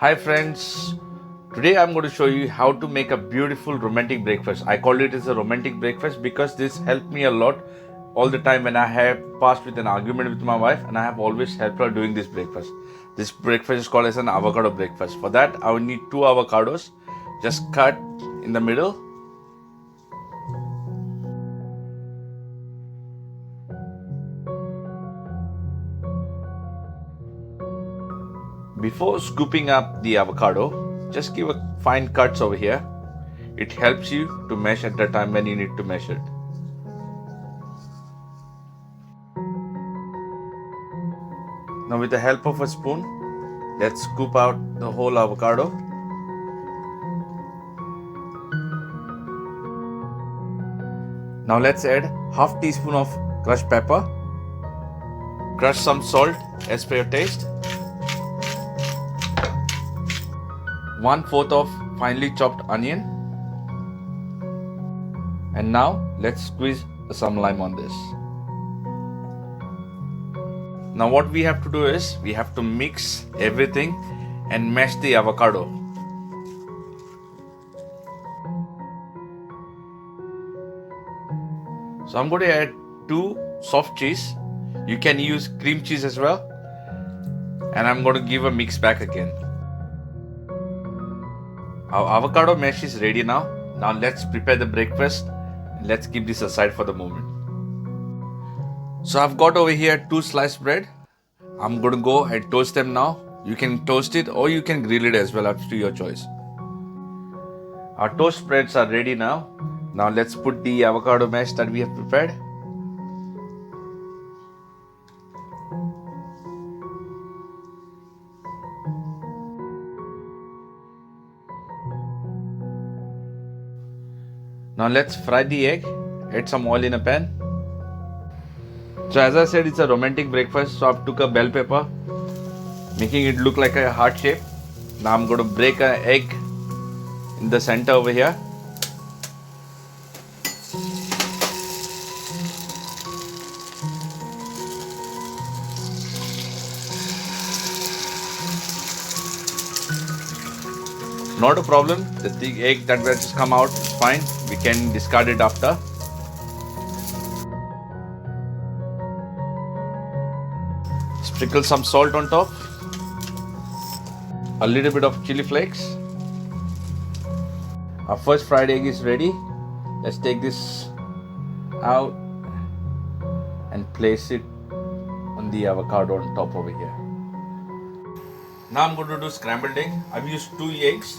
Hi friends, today I'm going to show you how to make a beautiful romantic breakfast. I call it as a romantic breakfast because this helped me a lot all the time when I have passed with an argument with my wife, and I have always helped her doing this breakfast. This breakfast is called as an avocado breakfast. For that I will need 2 avocados just cut in the middle. Before scooping up the avocado, just give a fine cuts over here. It helps you to mesh at the time when you need to mesh it. Now with the help of a spoon, let's scoop out the whole avocado. Now let's add half teaspoon of crushed pepper. Crush some salt as per your taste. 1/4 of finely chopped onion. And now let's squeeze some lime on this. Now what we have to do is we have to mix everything and mash the avocado. So I'm going to add 2 soft cheese. You can use cream cheese as well. And I'm going to give a mix back again. Our avocado mash is ready now. Now let's prepare the breakfast. Let's keep this aside for the moment. So I've got over here 2 sliced bread. I'm going to go and toast them now. You can toast it or you can grill it as well, up to your choice. Our toast breads are ready now. Now let's put the avocado mash that we have prepared. Now let's fry the egg. Add some oil in a pan. So as I said, it's a romantic breakfast. So I took a bell pepper, making it look like a heart shape. Now I'm going to break an egg in the center over here. Not a problem. The egg that will just come out is fine. We can discard it after. Sprinkle some salt on top. A little bit of chili flakes. Our first fried egg is ready. Let's take this out and place it on the avocado on top over here. Now I'm going to do scrambled egg. I've used 2 eggs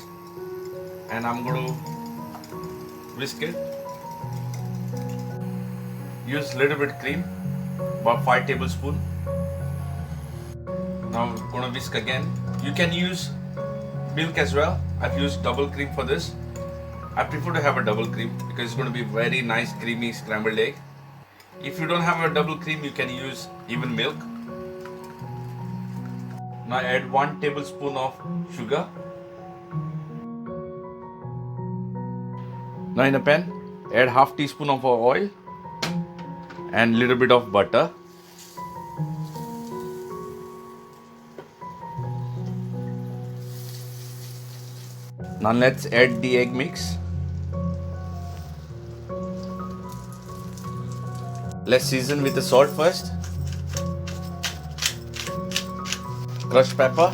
and I'm going to whisk it. Use a little bit cream, about 5 tablespoons. Now I'm going to whisk again. You can use milk as well. I've used double cream for this. I prefer to have a double cream because it's going to be very nice creamy scrambled egg. If you don't have a double cream, you can use even milk. Now add 1 tablespoon of sugar. Now in a pan, add half teaspoon of oil and little bit of butter. Now let's add the egg mix. Let's season with the salt first. Crushed pepper.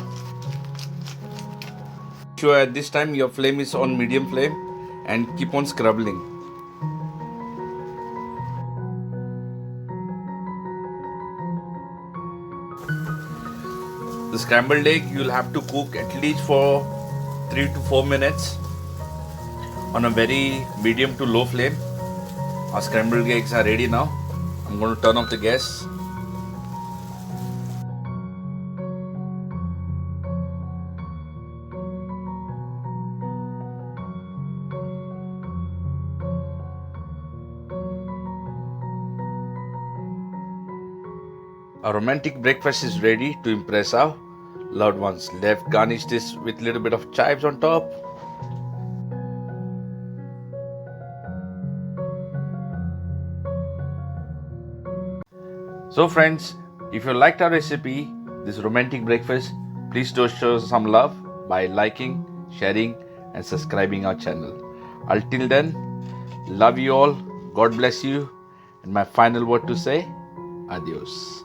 Sure at this time your flame is on medium flame and keep on scrubbing. The scrambled egg you'll have to cook at least for 3 to 4 minutes on a very medium to low flame. Our scrambled eggs are ready now. I'm going to turn off the gas. Our romantic breakfast is ready to impress our loved ones. Let's garnish this with a little bit of chives on top. So friends, if you liked our recipe, this romantic breakfast, please do show some love by liking, sharing, and subscribing our channel. Until then, love you all. God bless you. And my final word to say, adios.